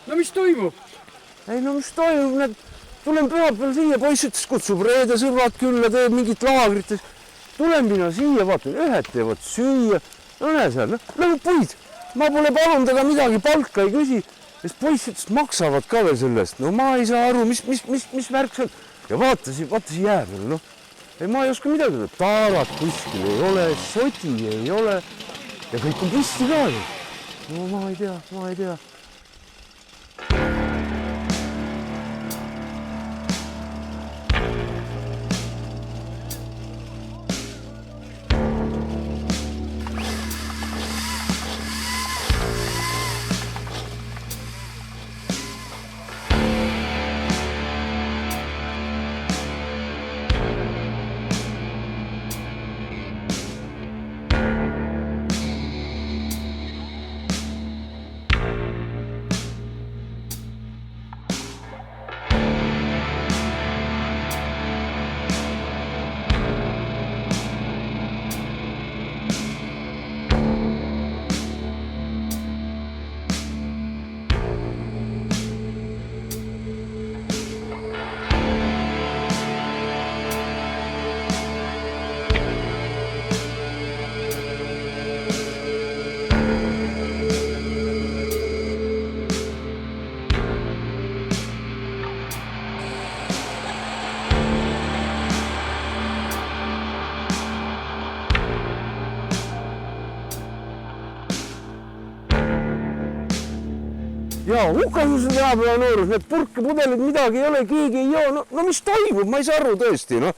No mis toimub? Ei no mis toimub, tulen pühapäeval siia, poiss ütles, kutsub reede sõbrad külla, teeb mingit laagrit. Tulen mina siia, vaatan, ühed teevad süüa. No näe seal, nagu puid. Ma pole palunud aga midagi, palka ei küsi. Sest poiss ütles, maksavad ka veel sellest. No ma ei saa aru, mis värk see on. Ja vaatasin jää peale, noh. Ei, ma ei oska midagi. Taarat kuskil ei ole, soti ei ole. Ja kõik on pisti ka ju. No ma ei tea. Ja hukasused jääpäeva noorus, need purke, pudelid, midagi ei ole, keegi ei joo. No mis toimub, ma ei saa aru tõesti, noh.